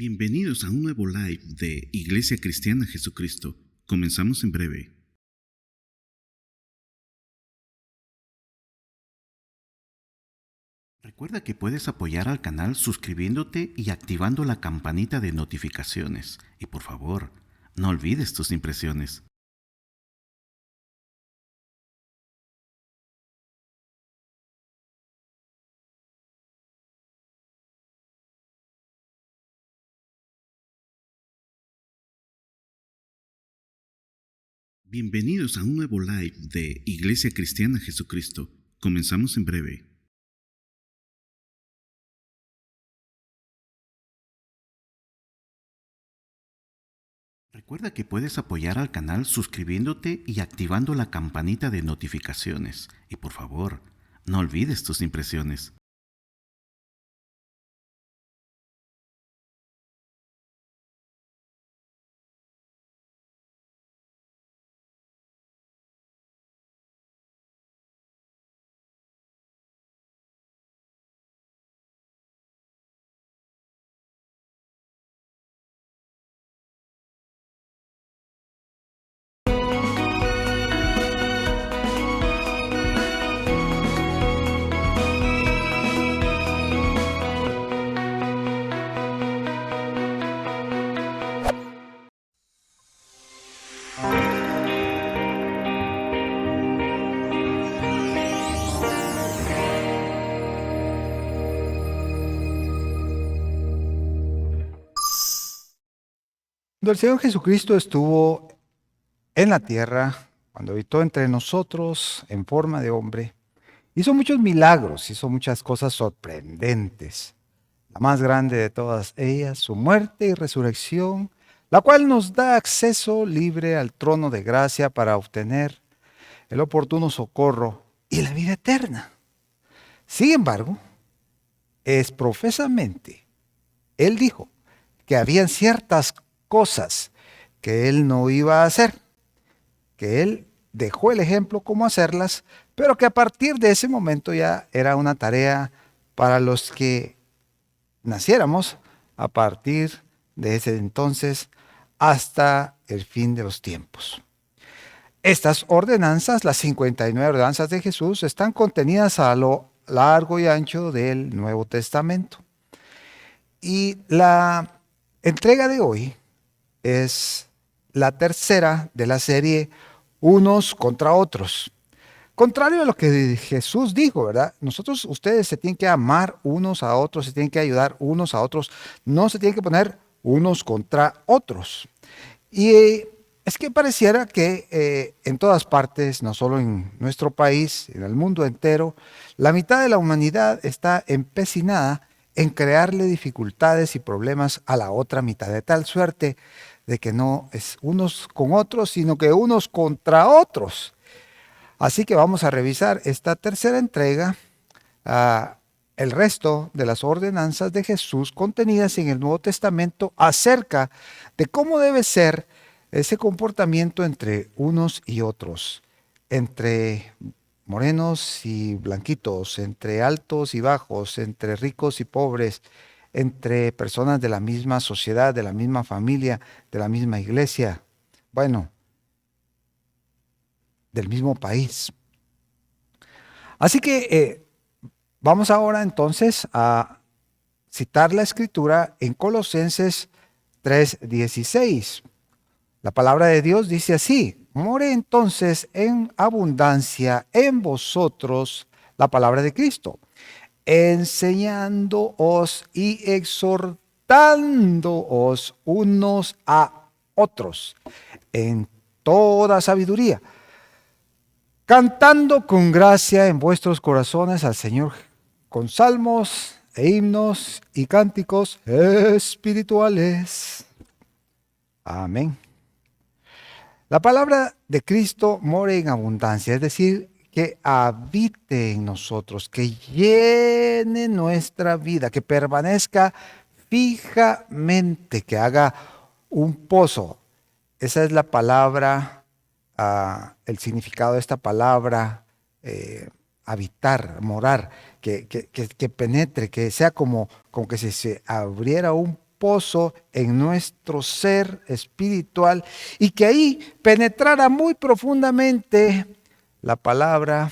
Bienvenidos a un nuevo live de Iglesia Cristiana Jesucristo. Comenzamos en breve. Recuerda que puedes apoyar al canal suscribiéndote y activando la campanita de notificaciones. Y por favor, no olvides tus impresiones. Bienvenidos a un nuevo live de Iglesia Cristiana Jesucristo. Comenzamos en breve. Recuerda que puedes apoyar al canal suscribiéndote y activando la campanita de notificaciones. Y por favor, no olvides tus impresiones. Cuando el Señor Jesucristo estuvo en la tierra, cuando habitó entre nosotros en forma de hombre, hizo muchos milagros, hizo muchas cosas sorprendentes. La más grande de todas ellas, su muerte y resurrección, la cual nos da acceso libre al trono de gracia para obtener el oportuno socorro y la vida eterna. Sin embargo, es profesamente, Él dijo que habían ciertas cosas que Él no iba a hacer, que Él dejó el ejemplo cómo hacerlas, pero que a partir de ese momento ya era una tarea para los que naciéramos a partir de ese entonces hasta el fin de los tiempos. Estas ordenanzas, las 59 ordenanzas de Jesús, están contenidas a lo largo y ancho del Nuevo Testamento. Y la entrega de hoy es la tercera de la serie Unos contra otros. Contrario a lo que Jesús dijo, ¿verdad? Ustedes se tienen que amar unos a otros, se tienen que ayudar unos a otros, no se tienen que poner unos contra otros. Y es que pareciera que en todas partes, no solo en nuestro país, en el mundo entero, la mitad de la humanidad está empecinada en crearle dificultades y problemas a la otra mitad, de tal suerte de que no es unos con otros, sino que unos contra otros. Así que vamos a revisar esta tercera entrega, el resto de las ordenanzas de Jesús contenidas en el Nuevo Testamento acerca de cómo debe ser ese comportamiento entre unos y otros, entre morenos y blanquitos, entre altos y bajos, entre ricos y pobres, entre personas de la misma sociedad, de la misma familia, de la misma iglesia, bueno, del mismo país. Así que vamos ahora entonces a citar la escritura en Colosenses 3:16. La palabra de Dios dice así: more entonces en abundancia en vosotros la palabra de Cristo, enseñándoos y exhortándoos unos a otros en toda sabiduría, cantando con gracia en vuestros corazones al Señor con salmos e himnos y cánticos espirituales. Amén. La palabra de Cristo more en abundancia, es decir, que habite en nosotros, que llene nuestra vida, que permanezca fijamente, que haga un pozo. Esa es la palabra, el significado de esta palabra, habitar, morar, que penetre, que sea como que si se abriera un pozo en nuestro ser espiritual y que ahí penetrara muy profundamente la palabra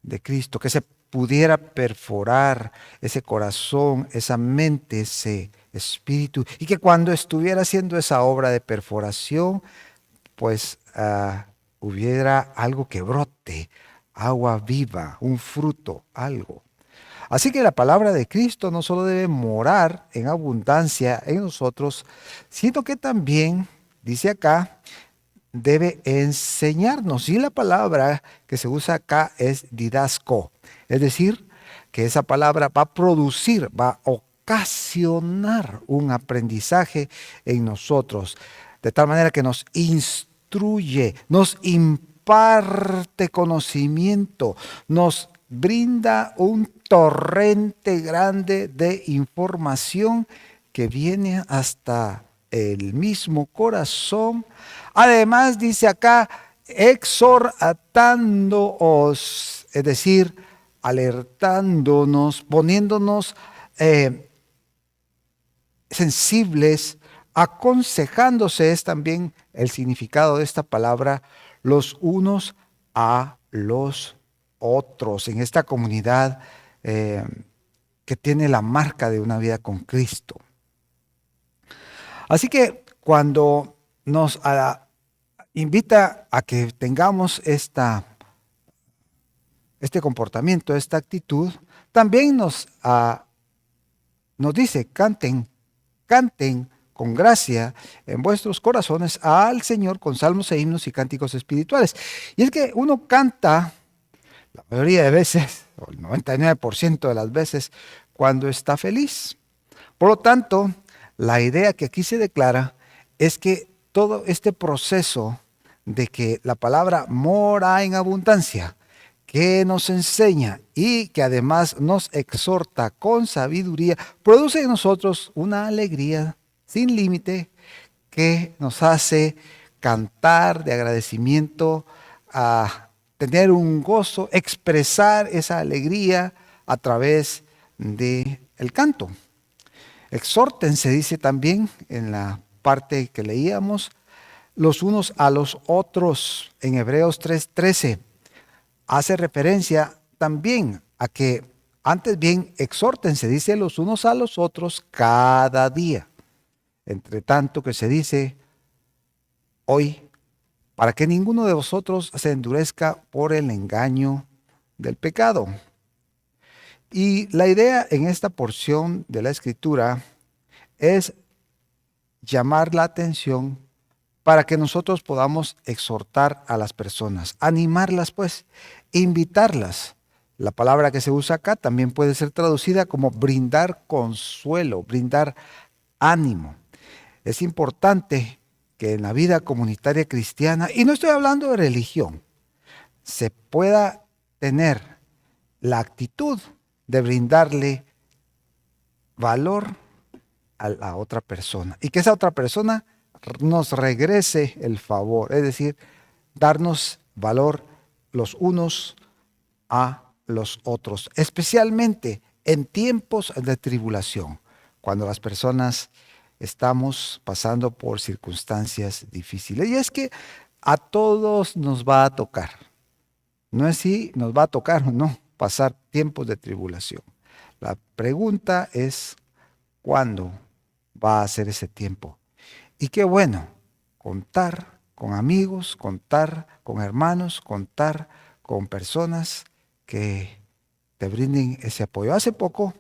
de Cristo, que se pudiera perforar ese corazón, esa mente, ese espíritu, y que cuando estuviera haciendo esa obra de perforación, pues hubiera algo que brote, agua viva, un fruto, algo. Así que la palabra de Cristo no solo debe morar en abundancia en nosotros, sino que también, dice acá, debe enseñarnos. Y la palabra que se usa acá es didasco. Es decir, que esa palabra va a producir, va a ocasionar un aprendizaje en nosotros. De tal manera que nos instruye, nos imparte conocimiento, nos brinda un torrente grande de información que viene hasta el mismo corazón. Además, dice acá, exhortándoos, es decir, alertándonos, poniéndonos sensibles, aconsejándose es también el significado de esta palabra, los unos a los otros, en esta comunidad que tiene la marca de una vida con Cristo. Así que cuando nos invita a que tengamos este comportamiento, esta actitud, también nos dice, canten con gracia en vuestros corazones al Señor con salmos e himnos y cánticos espirituales. Y es que uno canta la mayoría de veces, o el 99% de las veces, cuando está feliz. Por lo tanto, la idea que aquí se declara es que todo este proceso de que la palabra mora en abundancia, que nos enseña y que además nos exhorta con sabiduría, produce en nosotros una alegría sin límite que nos hace cantar de agradecimiento, a tener un gozo, expresar esa alegría a través del canto. Exhórtense, dice también en la parte que leíamos, los unos a los otros en Hebreos 3:13. Hace referencia también a que antes bien exhórtense, dice los unos a los otros cada día. Entre tanto que se dice hoy, para que ninguno de vosotros se endurezca por el engaño del pecado. Y la idea en esta porción de la Escritura es llamar la atención para que nosotros podamos exhortar a las personas, animarlas pues, invitarlas. La palabra que se usa acá también puede ser traducida como brindar consuelo, brindar ánimo. Es importante que en la vida comunitaria cristiana, y no estoy hablando de religión, se pueda tener la actitud de brindarle valor a la otra persona y que esa otra persona nos regrese el favor, es decir, darnos valor los unos a los otros, especialmente en tiempos de tribulación, cuando las personas estamos pasando por circunstancias difíciles. Y es que a todos nos va a tocar. No es si nos va a tocar o no pasar tiempos de tribulación. La pregunta es, ¿cuándo va a ser ese tiempo? Y qué bueno, contar con amigos, contar con hermanos, contar con personas que te brinden ese apoyo. Hace poco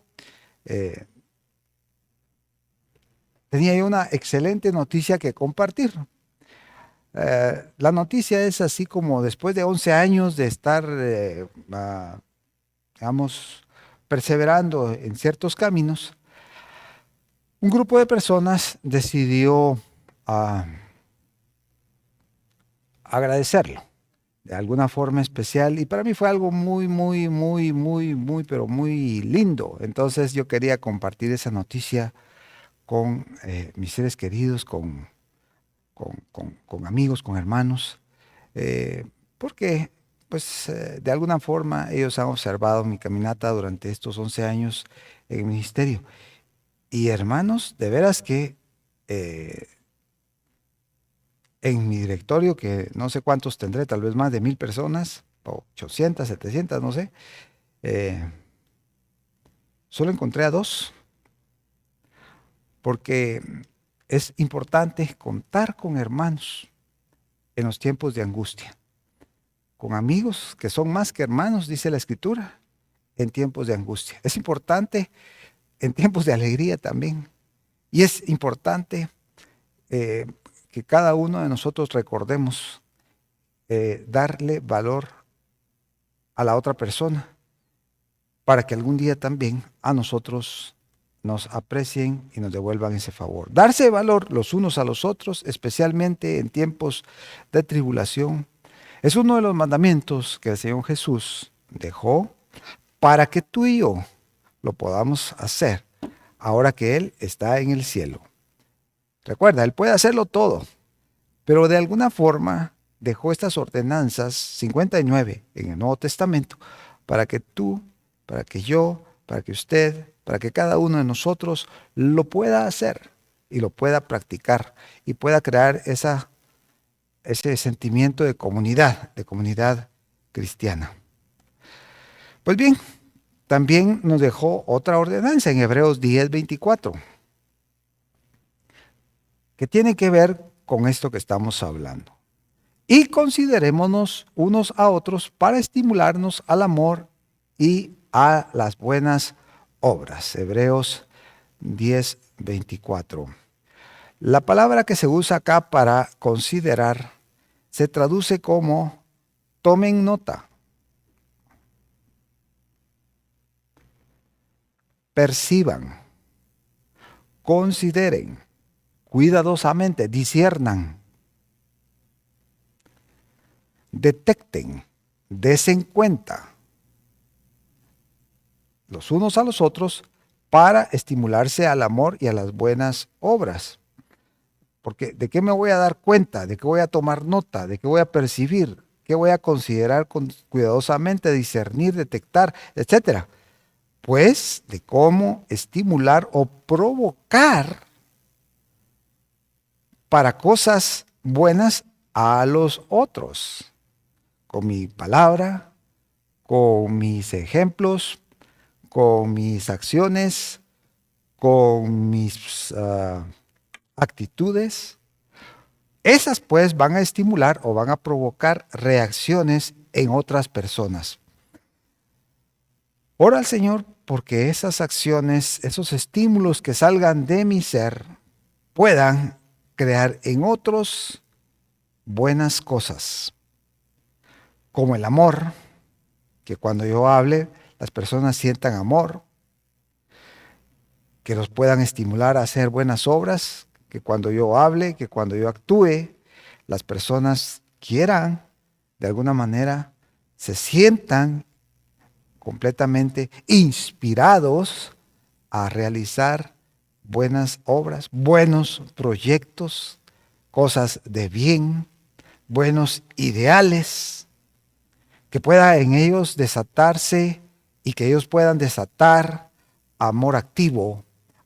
tenía yo una excelente noticia que compartir. La noticia es así como después de 11 años de estar, digamos, perseverando en ciertos caminos, un grupo de personas decidió agradecerlo de alguna forma especial y para mí fue algo muy, pero muy lindo. Entonces yo quería compartir esa noticia con mis seres queridos, con amigos, con hermanos, porque pues de alguna forma ellos han observado mi caminata durante estos 11 años en el ministerio. Y hermanos, de veras que en mi directorio, que no sé cuántos tendré, tal vez más de 1000 personas, o 800, 700, no sé, solo encontré a 2, porque es importante contar con hermanos en los tiempos de angustia, con amigos que son más que hermanos, dice la Escritura, en tiempos de angustia. Es importante en tiempos de alegría también. Y es importante que cada uno de nosotros recordemos darle valor a la otra persona para que algún día también a nosotros nos aprecien y nos devuelvan ese favor. Darse valor los unos a los otros, especialmente en tiempos de tribulación, es uno de los mandamientos que el Señor Jesús dejó para que tú y yo lo podamos hacer ahora que Él está en el cielo. Recuerda, Él puede hacerlo todo, pero de alguna forma dejó estas ordenanzas 59 en el Nuevo Testamento para que tú, para que yo, para que usted, para que cada uno de nosotros lo pueda hacer y lo pueda practicar y pueda crear ese sentimiento de comunidad cristiana. Pues bien, también nos dejó otra ordenanza en Hebreos 10:24, que tiene que ver con esto que estamos hablando. Y considerémonos unos a otros para estimularnos al amor y a las buenas obras. Hebreos 10:24. La palabra que se usa acá para considerar se traduce como tomen nota, perciban, consideren, cuidadosamente, disciernan, detecten, desen cuenta los unos a los otros para estimularse al amor y a las buenas obras. Porque ¿de qué me voy a dar cuenta? ¿De qué voy a tomar nota? ¿De qué voy a percibir? ¿Qué voy a considerar cuidadosamente, discernir, detectar, etcétera? Pues de cómo estimular o provocar para cosas buenas a los otros. Con mi palabra, con mis ejemplos, con mis acciones, con mis actitudes. Esas pues van a estimular o van a provocar reacciones en otras personas. Ora al Señor porque esas acciones, esos estímulos que salgan de mi ser, puedan crear en otros buenas cosas, como el amor, que cuando yo hable, las personas sientan amor, que los puedan estimular a hacer buenas obras, que cuando yo hable, que cuando yo actúe, las personas quieran, de alguna manera, se sientan completamente inspirados a realizar buenas obras, buenos proyectos, cosas de bien, buenos ideales, que pueda en ellos desatarse y que ellos puedan desatar amor activo,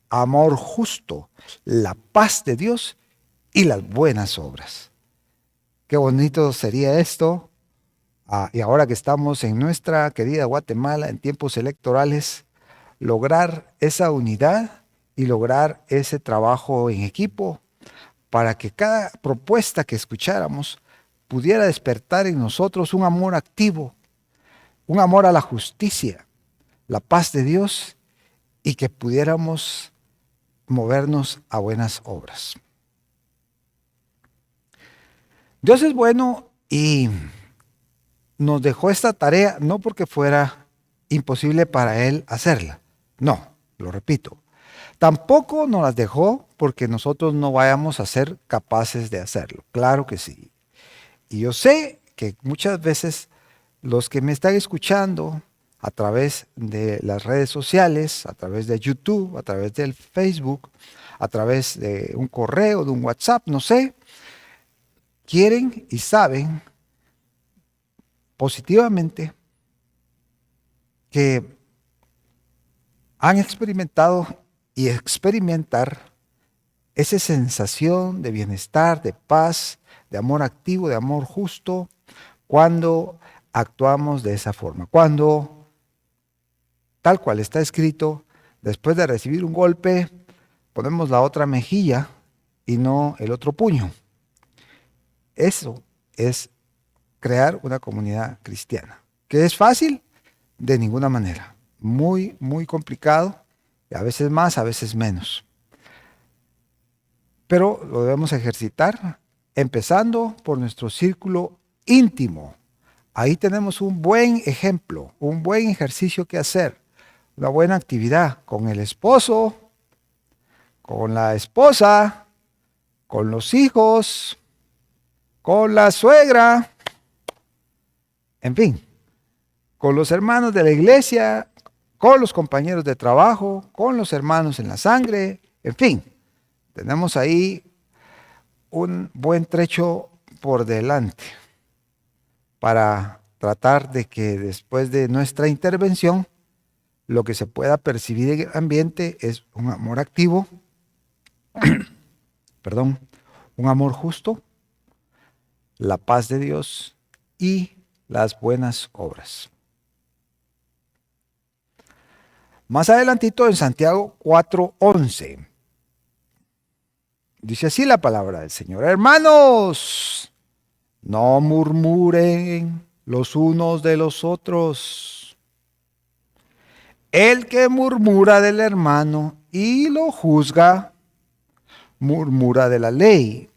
amor justo, la paz de Dios y las buenas obras. Qué bonito sería esto. Y ahora que estamos en nuestra querida Guatemala en tiempos electorales, lograr esa unidad y lograr ese trabajo en equipo para que cada propuesta que escucháramos pudiera despertar en nosotros un amor activo, un amor a la justicia, la paz de Dios y que pudiéramos movernos a buenas obras. Dios es bueno y nos dejó esta tarea no porque fuera imposible para Él hacerla. No, lo repito. Tampoco nos las dejó porque nosotros no vayamos a ser capaces de hacerlo. Claro que sí. Y yo sé que muchas veces los que me están escuchando a través de las redes sociales, a través de YouTube, a través del Facebook, a través de un correo, de un WhatsApp, no sé, quieren y saben positivamente que han experimentado y experimentar esa sensación de bienestar, de paz, de amor activo, de amor justo, cuando actuamos de esa forma. Cuando, tal cual está escrito, después de recibir un golpe, ponemos la otra mejilla y no el otro puño. Eso es crear una comunidad cristiana. ¿Que es fácil? De ninguna manera. Muy, muy complicado. A veces más, a veces menos. Pero lo debemos ejercitar empezando por nuestro círculo íntimo. Ahí tenemos un buen ejemplo, un buen ejercicio que hacer, una buena actividad con el esposo, con la esposa, con los hijos, con la suegra, en fin, con los hermanos de la iglesia, con los compañeros de trabajo, con los hermanos en la sangre, en fin. Tenemos ahí un buen trecho por delante para tratar de que después de nuestra intervención lo que se pueda percibir en el ambiente es un amor activo, perdón, un amor justo, la paz de Dios y las buenas obras. Más adelantito en Santiago 4:11. Dice así la palabra del Señor. Hermanos, no murmuren los unos de los otros. El que murmura del hermano y lo juzga, murmura de la ley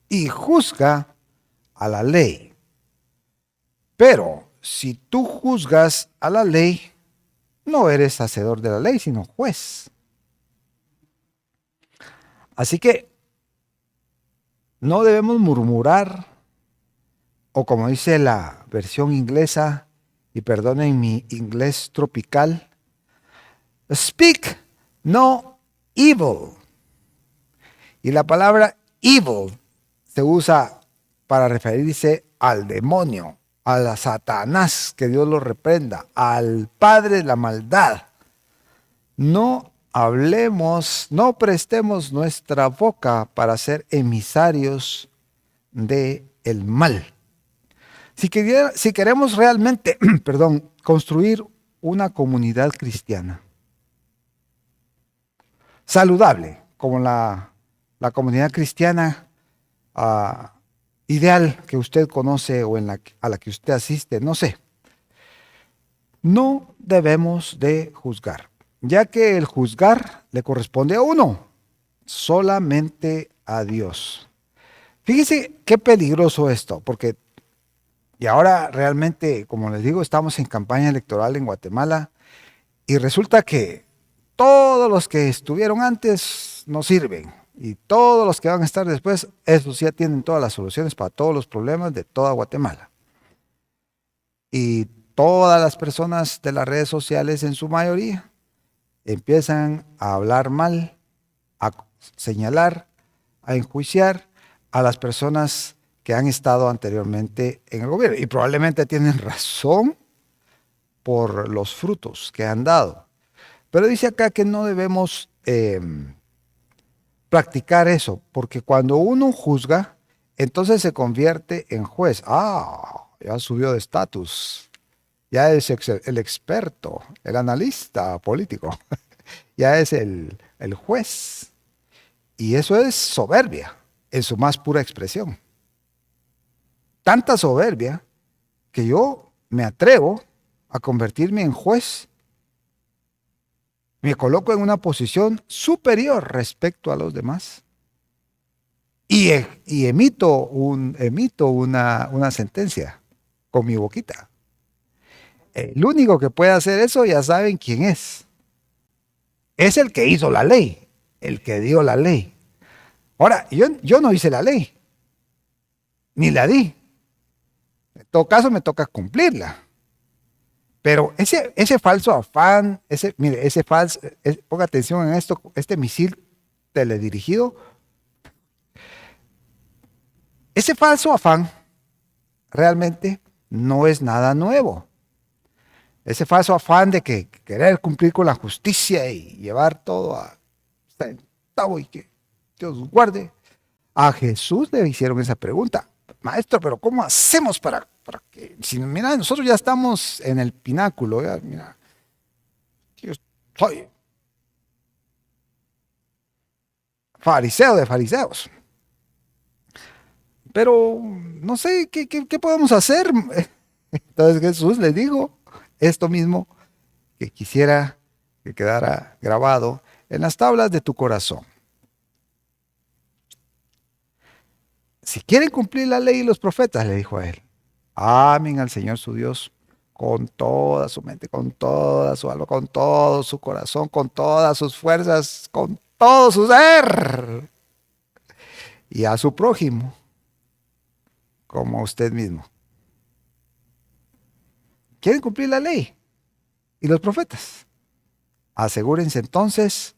y juzga a la ley. Pero si tú juzgas a la ley, no eres hacedor de la ley, sino juez. Así que no debemos murmurar, o como dice la versión inglesa, y perdonen mi inglés tropical, speak no evil. Y la palabra evil se usa para referirse al demonio, a la Satanás, que Dios lo reprenda, al padre de la maldad. No hablemos, no prestemos nuestra boca para ser emisarios del mal. Si queremos realmente, construir una comunidad cristiana saludable, como la comunidad cristiana ideal que usted conoce o a la que usted asiste, no sé, no debemos de juzgar, ya que el juzgar le corresponde a uno, solamente a Dios. Fíjese qué peligroso esto, porque y ahora realmente, como les digo, estamos en campaña electoral en Guatemala y resulta que todos los que estuvieron antes no sirven y todos los que van a estar después, esos ya tienen todas las soluciones para todos los problemas de toda Guatemala. Y todas las personas de las redes sociales en su mayoría empiezan a hablar mal, a señalar, a enjuiciar a las personas que han estado anteriormente en el gobierno. Y probablemente tienen razón por los frutos que han dado. Pero dice acá que no debemos practicar eso, porque cuando uno juzga, entonces se convierte en juez. Ya subió de estatus. Ya es el experto, el analista político. Ya es el juez. Y eso es soberbia en su más pura expresión. Tanta soberbia que yo me atrevo a convertirme en juez. Me coloco en una posición superior respecto a los demás. Y emito una sentencia con mi boquita. El único que puede hacer eso, ya saben quién es. Es el que hizo la ley, el que dio la ley. Ahora, yo no hice la ley, ni la di. En todo caso, me toca cumplirla. Pero ese falso afán, ponga atención en esto, este misil teledirigido, ese falso afán realmente no es nada nuevo. ese falso afán de que querer cumplir con la justicia y llevar todo a centavo y que Dios guarde. A Jesús le hicieron esa pregunta: maestro, pero ¿cómo hacemos para que, si mira, nosotros ya estamos en el pináculo, ya, mira, yo soy fariseo de fariseos, pero no sé qué podemos hacer? Entonces Jesús les dijo esto mismo que quisiera que quedara grabado en las tablas de tu corazón. Si quieren cumplir la ley y los profetas, le dijo a él, amen al Señor su Dios con toda su mente, con toda su alma, con todo su corazón, con todas sus fuerzas, con todo su ser. Y a su prójimo como a usted mismo. ¿Quieren cumplir la ley y los profetas? Asegúrense entonces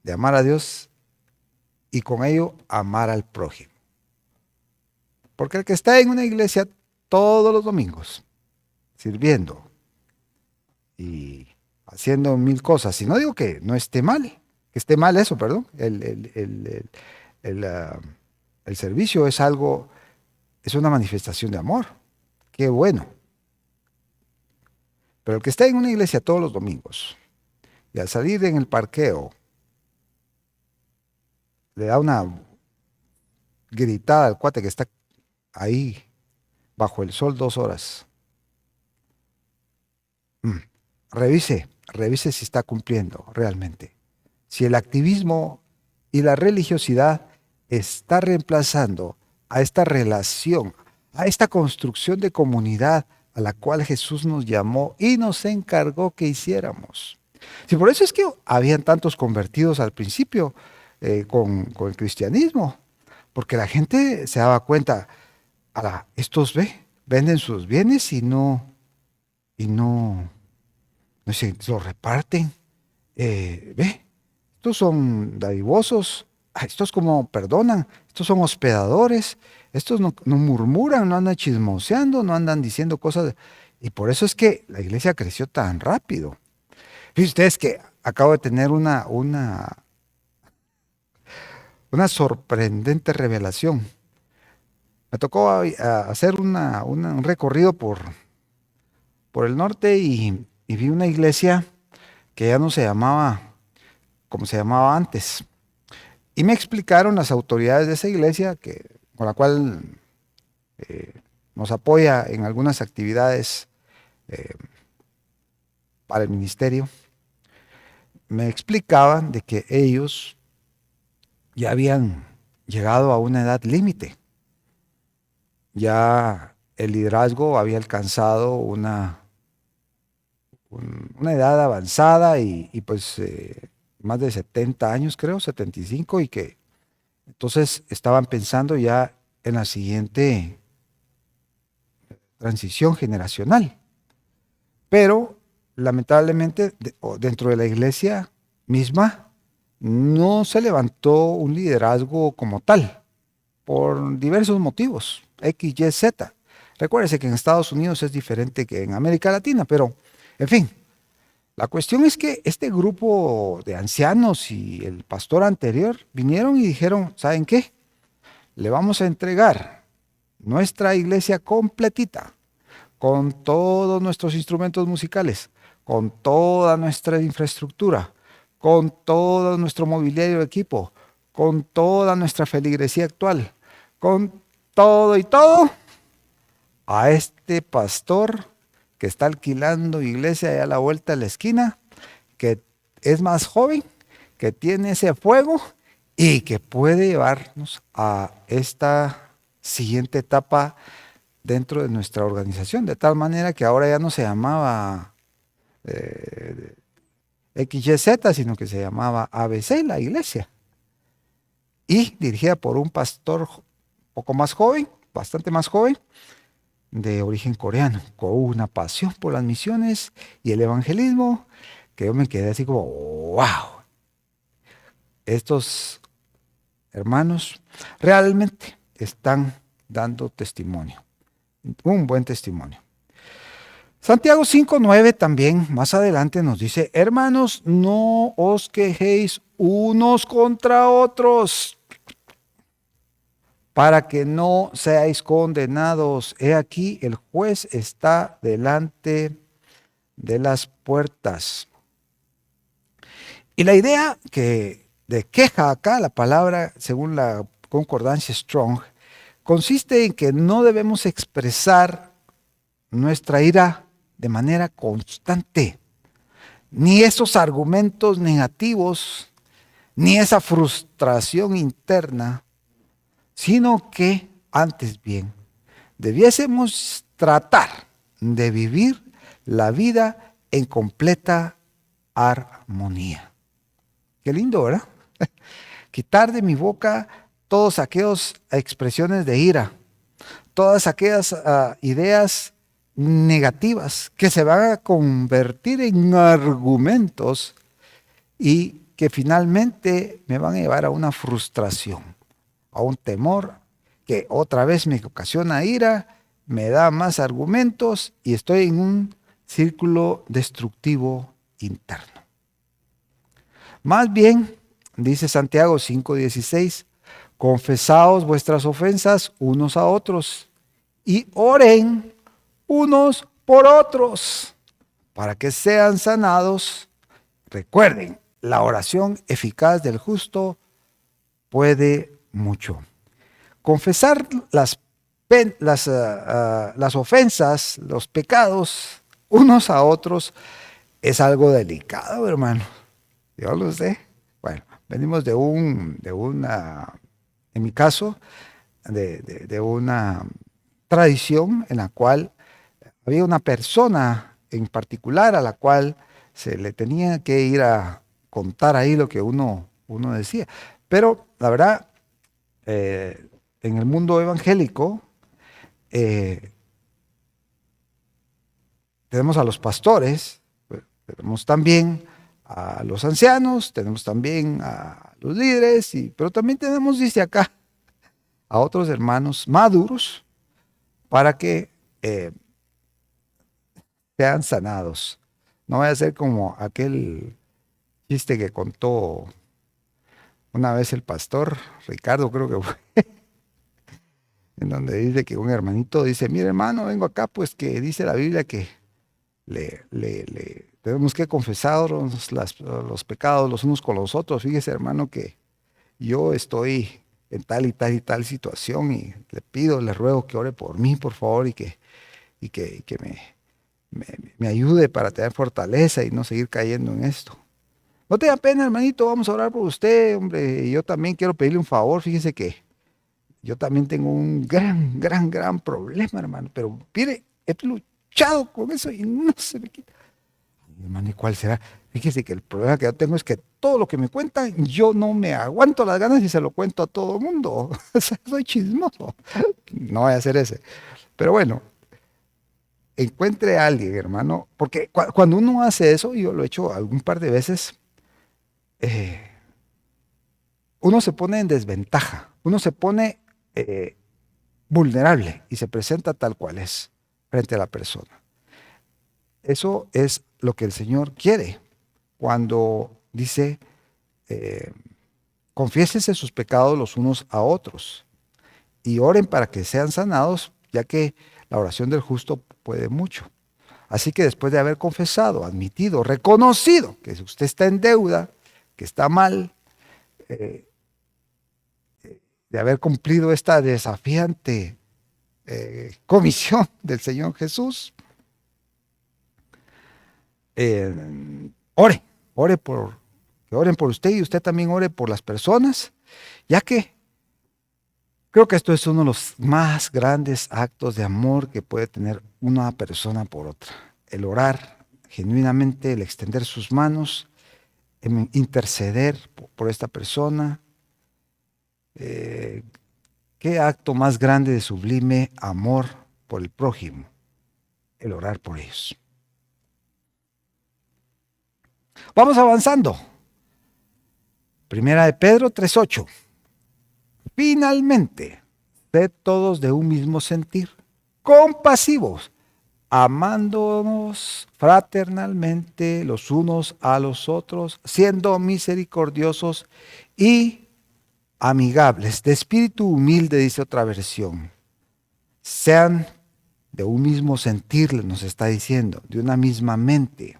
de amar a Dios y con ello amar al prójimo. Porque el que está en una iglesia todos los domingos, sirviendo y haciendo mil cosas, y no digo que no esté mal, que esté mal eso, perdón, el servicio es algo, es una manifestación de amor, qué bueno. Pero el que está en una iglesia todos los domingos y al salir en el parqueo le da una gritada al cuate que está ahí bajo el sol 2 horas. Revise si está cumpliendo realmente. Si el activismo y la religiosidad está reemplazando a esta relación, a esta construcción de comunidad a la cual Jesús nos llamó y nos encargó que hiciéramos. Si por eso es que habían tantos convertidos al principio con el cristianismo, porque la gente se daba cuenta, estos venden sus bienes y no se los reparten. Estos son dadivosos, estos como perdonan, estos son hospedadores, estos no murmuran, no andan chismoseando, no andan diciendo cosas. Y por eso es que la iglesia creció tan rápido. Fíjense ustedes que acabo de tener una sorprendente revelación. Me tocó hacer un recorrido por el norte y vi una iglesia que ya no se llamaba como se llamaba antes. Y me explicaron las autoridades de esa iglesia, con la cual nos apoya en algunas actividades para el ministerio. Me explicaban de que ellos ya habían llegado a una edad límite. Ya el liderazgo había alcanzado una edad avanzada y pues más de 70 años, creo, 75, y que entonces estaban pensando ya en la siguiente transición generacional. Pero lamentablemente dentro de la iglesia misma no se levantó un liderazgo como tal, por diversos motivos, X, Y, Z. Recuérdese que en Estados Unidos es diferente que en América Latina, pero en fin. La cuestión es que este grupo de ancianos y el pastor anterior vinieron y dijeron, ¿saben qué? Le vamos a entregar nuestra iglesia completita, con todos nuestros instrumentos musicales, con toda nuestra infraestructura, con todo nuestro mobiliario de equipo, con toda nuestra feligresía actual, con todo y todo, a este pastor que está alquilando iglesia allá a la vuelta de la esquina, que es más joven, que tiene ese fuego y que puede llevarnos a esta siguiente etapa dentro de nuestra organización, de tal manera que ahora ya no se llamaba XYZ, sino que se llamaba ABC, la iglesia, y dirigida por un pastor poco más joven, bastante más joven, de origen coreano, con una pasión por las misiones y el evangelismo, que yo me quedé así como, wow, estos hermanos realmente están dando testimonio, un buen testimonio. Santiago 5:9 también más adelante nos dice, hermanos, no os quejéis unos contra otros, para que no seáis condenados. He aquí, el juez está delante de las puertas. Y la idea de queja acá, la palabra, según la concordancia Strong, consiste en que no debemos expresar nuestra ira de manera constante, ni esos argumentos negativos, ni esa frustración interna, sino que, antes bien, debiésemos tratar de vivir la vida en completa armonía. Qué lindo, ¿verdad? Quitar de mi boca todas aquellas expresiones de ira, todas aquellas ideas negativas que se van a convertir en argumentos y que finalmente me van a llevar a una frustración, a un temor que otra vez me ocasiona ira, me da más argumentos y estoy en un círculo destructivo interno. Más bien, dice Santiago 5:16, confesaos vuestras ofensas unos a otros y oren unos por otros para que sean sanados. Recuerden, la oración eficaz del justo puede mucho. Confesar las ofensas, los pecados unos a otros es algo delicado, hermano. Yo lo sé. Bueno, venimos en mi caso, de una tradición en la cual había una persona en particular a la cual se le tenía que ir a contar ahí lo que uno decía. Pero la verdad, en el mundo evangélico tenemos a los pastores, tenemos también a los ancianos, tenemos también a los líderes, pero también tenemos, dice acá, a otros hermanos maduros para que sean sanados. No vaya a ser como aquel chiste que contó una vez el pastor Ricardo, creo que fue, en donde dice que un hermanito dice, mire hermano, vengo acá, pues que dice la Biblia que le tenemos que confesar los pecados los unos con los otros. Fíjese hermano que yo estoy en tal y tal y tal situación y le ruego que ore por mí, por favor, y que me ayude para tener fortaleza y no seguir cayendo en esto. No tenga pena, hermanito, vamos a orar por usted, hombre. Y yo también quiero pedirle un favor. Fíjese que yo también tengo un gran problema, hermano. Pero mire, he luchado con eso y no se me quita. Hermano, ¿y cuál será? Fíjese que el problema que yo tengo es que todo lo que me cuentan, yo no me aguanto las ganas y se lo cuento a todo el mundo. Soy chismoso. No voy a hacer ese. Pero bueno, encuentre a alguien, hermano, porque cuando uno hace eso, yo lo he hecho algún par de veces, uno se pone en desventaja, uno se pone vulnerable y se presenta tal cual es frente a la persona. Eso es lo que el Señor quiere cuando dice, confiésense sus pecados los unos a otros y oren para que sean sanados, ya que la oración del justo puede mucho. Así que después de haber confesado, admitido, reconocido que usted está en deuda, que está mal, de haber cumplido esta desafiante comisión del Señor Jesús, ore que oren por usted y usted también ore por las personas, ya que creo que esto es uno de los más grandes actos de amor que puede tener una persona por otra. El orar genuinamente, el extender sus manos, el interceder por esta persona. ¿Qué acto más grande de sublime amor por el prójimo? El orar por ellos. Vamos avanzando. Primera de Pedro 3:8. Finalmente, sed todos de un mismo sentir, compasivos, amándonos fraternalmente los unos a los otros, siendo misericordiosos y amigables, de espíritu humilde, dice otra versión. Sean de un mismo sentir, nos está diciendo, de una misma mente.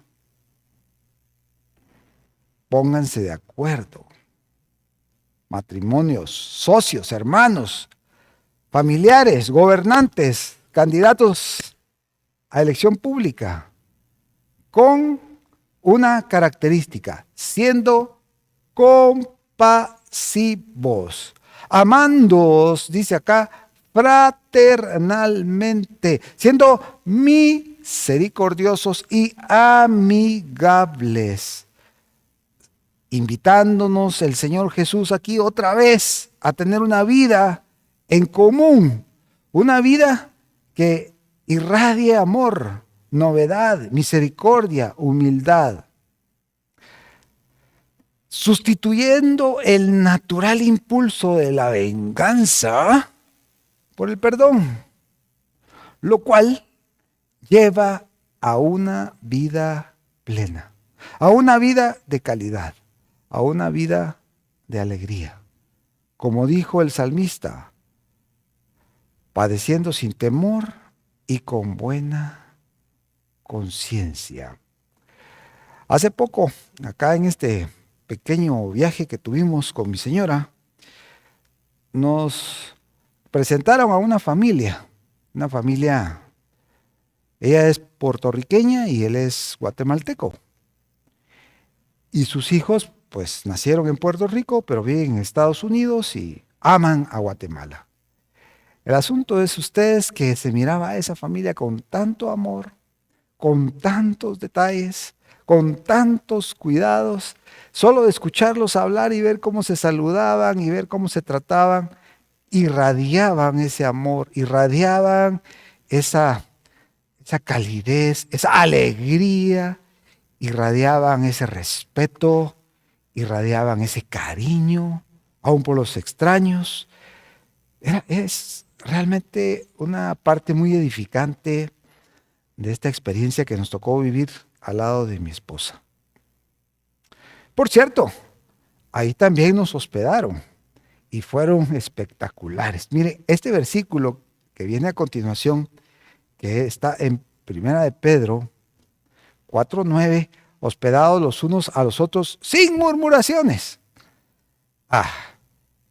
Pónganse de acuerdo. Matrimonios, socios, hermanos, familiares, gobernantes, candidatos a elección pública, con una característica, siendo compasivos, amándoos, dice acá, fraternalmente, siendo misericordiosos y amigables. Invitándonos el Señor Jesús aquí otra vez a tener una vida en común, una vida que irradie amor, novedad, misericordia, humildad, sustituyendo el natural impulso de la venganza por el perdón, lo cual lleva a una vida plena, a una vida de calidad, a una vida de alegría. Como dijo el salmista, padeciendo sin temor y con buena conciencia. Hace poco, acá en este pequeño viaje que tuvimos con mi señora, nos presentaron a una familia, ella es puertorriqueña y él es guatemalteco. Y sus hijos, pues, nacieron en Puerto Rico, pero viven en Estados Unidos y aman a Guatemala. El asunto es ustedes que se miraba a esa familia con tanto amor, con tantos detalles, con tantos cuidados, solo de escucharlos hablar y ver cómo se saludaban y ver cómo se trataban, irradiaban ese amor, irradiaban esa calidez, esa alegría, irradiaban ese respeto, irradiaban ese cariño, aún por los extraños. Es realmente una parte muy edificante de esta experiencia que nos tocó vivir al lado de mi esposa. Por cierto, ahí también nos hospedaron y fueron espectaculares. Mire, este versículo que viene a continuación, que está en Primera de Pedro 4:9, hospedados los unos a los otros sin murmuraciones.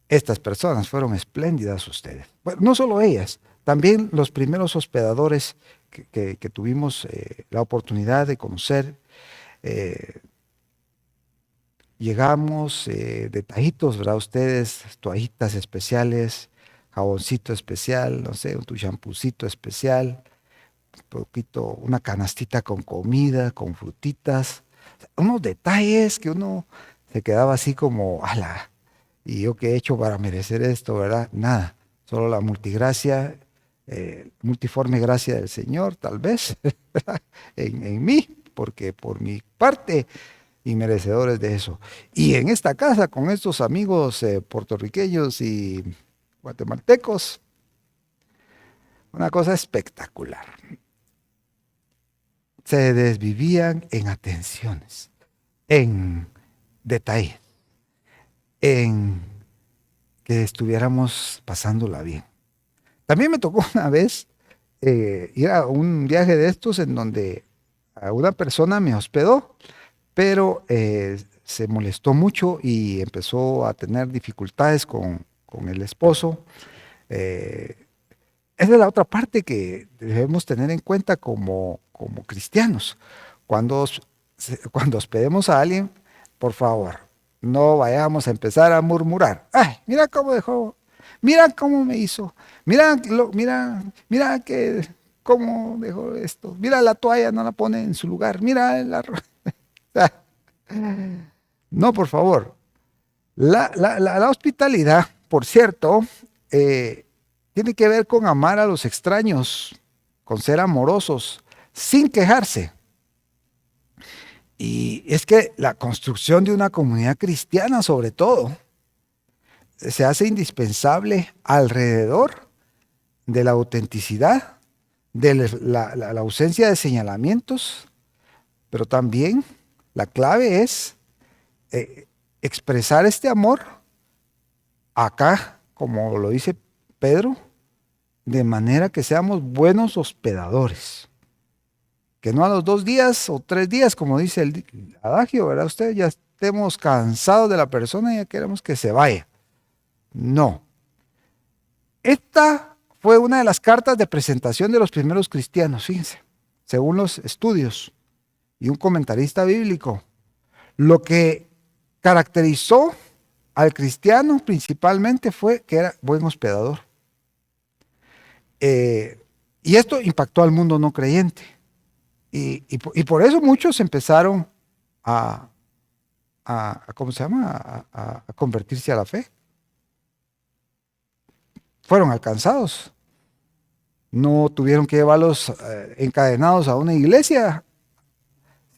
Estas personas fueron espléndidas ustedes. Bueno, no solo ellas, también los primeros hospedadores que tuvimos la oportunidad de conocer. Llegamos detallitos, ¿verdad? Ustedes, toallitas especiales, jaboncito especial, no sé, tu champucito especial, un poquito, una canastita con comida, con frutitas, unos detalles que uno se quedaba así como, ala, ¿y yo qué he hecho para merecer esto, verdad? Nada, solo la multiforme gracia del Señor, tal vez, en mí, porque por mi parte, y merecedores de eso. Y en esta casa, con estos amigos puertorriqueños y guatemaltecos, una cosa espectacular. Se desvivían en atenciones, en detalles, en que estuviéramos pasándola bien. También me tocó una vez ir a un viaje de estos en donde a una persona me hospedó, pero se molestó mucho y empezó a tener dificultades con el esposo. Esa es la otra parte que debemos tener en cuenta como cristianos. Cuando hospedemos a alguien, por favor, no vayamos a empezar a murmurar. Ay, mira cómo dejó, mira cómo me hizo, mira que cómo dejó esto, mira la toalla no la pone en su lugar, mira la... No, por favor. La hospitalidad, por cierto, tiene que ver con amar a los extraños, con ser amorosos, sin quejarse. Y es que la construcción de una comunidad cristiana, sobre todo, se hace indispensable alrededor de la autenticidad, de la ausencia de señalamientos, pero también la clave es expresar este amor acá, como lo dice Pedro, de manera que seamos buenos hospedadores. Que no a los 2 días o 3 días, como dice el adagio, ¿verdad? Usted ya estemos cansados de la persona y ya queremos que se vaya. No. Esta fue una de las cartas de presentación de los primeros cristianos, fíjense, según los estudios y un comentarista bíblico. Lo que caracterizó al cristiano principalmente fue que era buen hospedador. Y esto impactó al mundo no creyente. Y por eso muchos empezaron ¿cómo se llama? A convertirse a la fe. Fueron alcanzados. No tuvieron que llevarlos encadenados a una iglesia,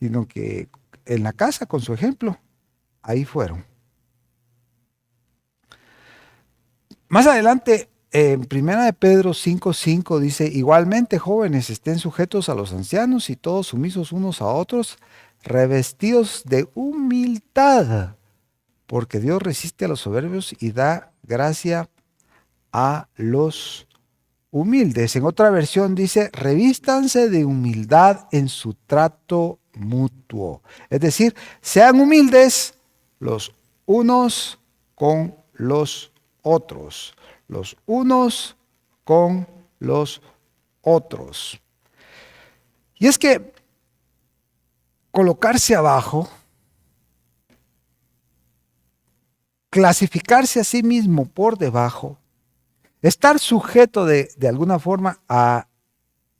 sino que en la casa, con su ejemplo, ahí fueron. Más adelante, en 1 de Pedro 5:5 dice, igualmente jóvenes estén sujetos a los ancianos y todos sumisos unos a otros, revestidos de humildad, porque Dios resiste a los soberbios y da gracia a los humildes. En otra versión dice, revístanse de humildad en su trato mutuo. Es decir, sean humildes los unos con los otros. Los unos con los otros. Y es que colocarse abajo, clasificarse a sí mismo por debajo, estar sujeto de alguna forma a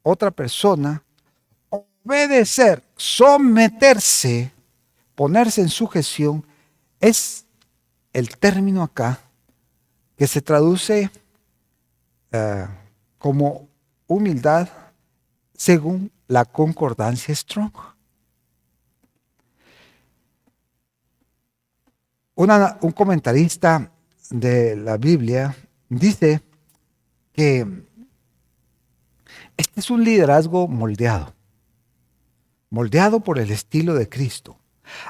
otra persona, obedecer, someterse, ponerse en sujeción, es el término acá que se traduce como humildad según la concordancia Strong. Un comentarista de la Biblia dice que este es un liderazgo moldeado por el estilo de Cristo.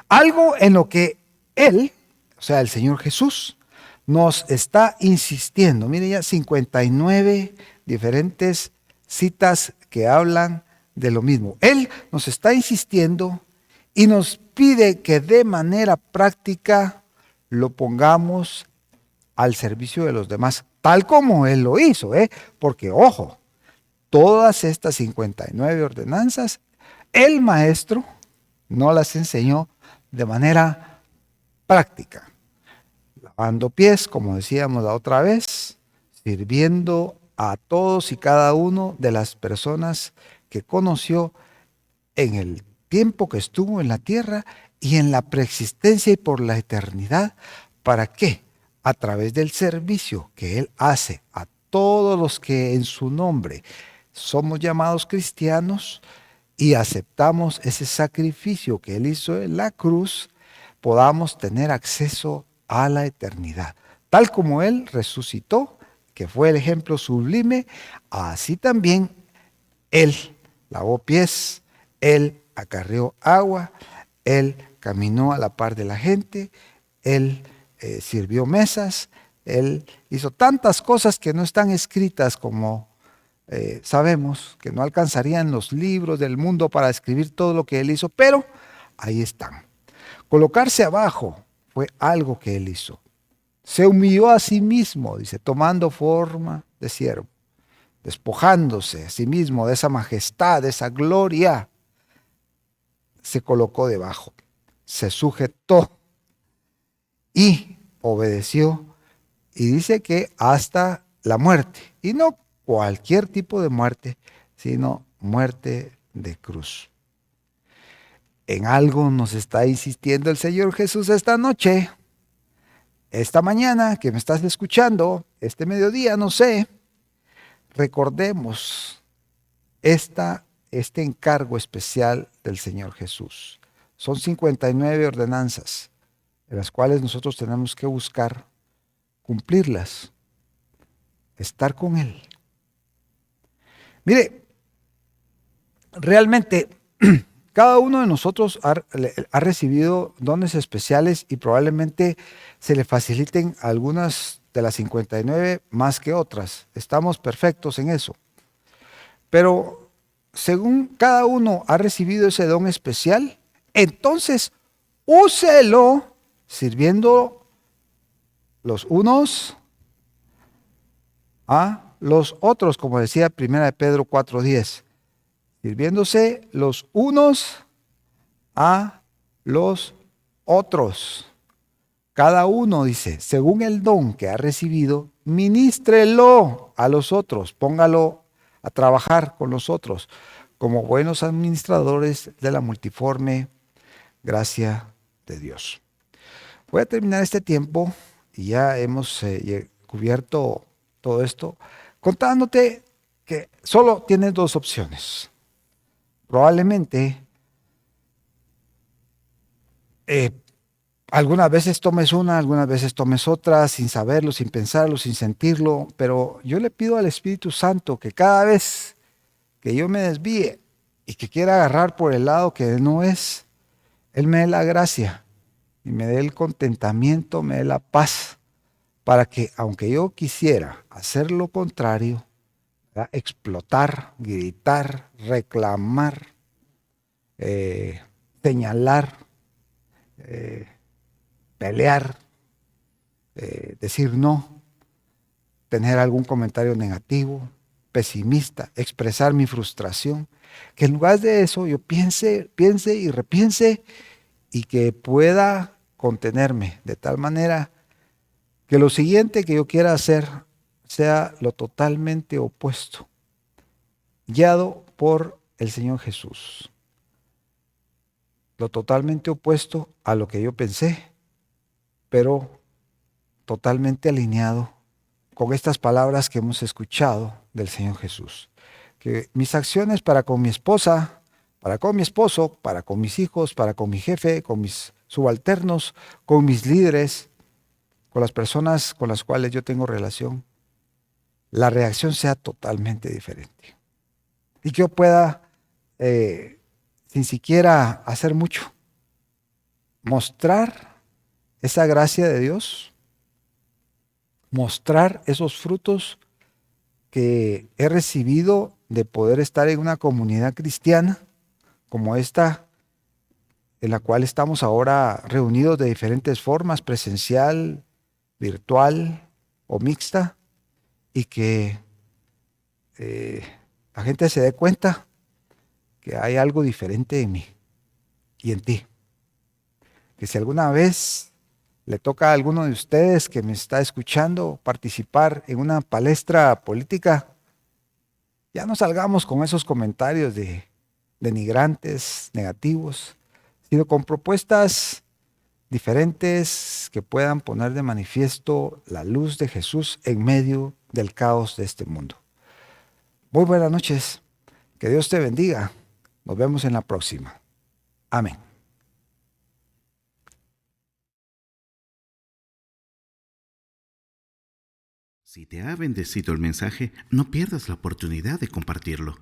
Algo en lo que Él, o sea, el Señor Jesús, nos está insistiendo. Miren ya 59 diferentes citas que hablan de lo mismo. Él nos está insistiendo y nos pide que de manera práctica lo pongamos al servicio de los demás, tal como Él lo hizo, porque ojo, todas estas 59 ordenanzas, el maestro no las enseñó de manera práctica. Lavando pies, como decíamos la otra vez, sirviendo a todos y cada uno de las personas que conoció en el tiempo que estuvo en la tierra y en la preexistencia y por la eternidad. ¿Para qué? A través del servicio que Él hace a todos los que en su nombre somos llamados cristianos y aceptamos ese sacrificio que Él hizo en la cruz, podamos tener acceso a la eternidad. Tal como Él resucitó, que fue el ejemplo sublime, así también Él lavó pies, Él acarreó agua, Él caminó a la par de la gente, Él sirvió mesas, Él hizo tantas cosas que no están escritas como sabemos, que no alcanzarían los libros del mundo para escribir todo lo que Él hizo, pero ahí están. Colocarse abajo fue algo que Él hizo. Se humilló a sí mismo, dice, tomando forma de siervo, despojándose a sí mismo de esa majestad, de esa gloria. Se colocó debajo, se sujetó y obedeció. Y dice que hasta la muerte. Y no cualquier tipo de muerte, sino muerte de cruz. En algo nos está insistiendo el Señor Jesús esta noche, esta mañana que me estás escuchando, este mediodía, no sé. Recordemos este encargo especial del Señor Jesús. Son 59 ordenanzas, de las cuales nosotros tenemos que buscar cumplirlas, estar con Él. Mire, realmente cada uno de nosotros ha recibido dones especiales y probablemente se le faciliten algunas de las 59 más que otras. Estamos perfectos en eso. Pero según cada uno ha recibido ese don especial, entonces úselo sirviendo los unos a los otros, como decía 1 Pedro 4:10, sirviéndose los unos a los otros. Cada uno, dice, según el don que ha recibido, ministrelo a los otros, póngalo a trabajar con los otros, como buenos administradores de la multiforme gracia de Dios. Voy a terminar este tiempo y ya hemos cubierto todo esto, contándote que solo tienes dos opciones. Probablemente algunas veces tomes una, algunas veces tomes otra, sin saberlo, sin pensarlo, sin sentirlo, pero yo le pido al Espíritu Santo que cada vez que yo me desvíe y que quiera agarrar por el lado que no es, Él me dé la gracia y me dé el contentamiento, me dé la paz, para que aunque yo quisiera hacer lo contrario, ¿verdad?, explotar, gritar, reclamar, señalar, pelear, decir no, tener algún comentario negativo, pesimista, expresar mi frustración, que en lugar de eso yo piense y repiense y que pueda contenerme de tal manera que lo siguiente que yo quiera hacer sea lo totalmente opuesto, guiado por el Señor Jesús, lo totalmente opuesto a lo que yo pensé, pero totalmente alineado con estas palabras que hemos escuchado del Señor Jesús. Que mis acciones para con mi esposa, para con mi esposo, para con mis hijos, para con mi jefe, con mis subalternos, con mis líderes, con las personas con las cuales yo tengo relación, la reacción sea totalmente diferente. Y que yo pueda, sin siquiera hacer mucho, mostrar esa gracia de Dios, mostrar esos frutos que he recibido de poder estar en una comunidad cristiana como esta, en la cual estamos ahora reunidos de diferentes formas, presencial, virtual o mixta, y que la gente se dé cuenta que hay algo diferente en mí y en ti. Que si alguna vez le toca a alguno de ustedes que me está escuchando participar en una palestra política, ya no salgamos con esos comentarios denigrantes, negativos, sino con propuestas diferentes que puedan poner de manifiesto la luz de Jesús en medio del caos de este mundo. Muy buenas noches, que Dios te bendiga. Nos vemos en la próxima. Amén. Si te ha bendecido el mensaje, no pierdas la oportunidad de compartirlo.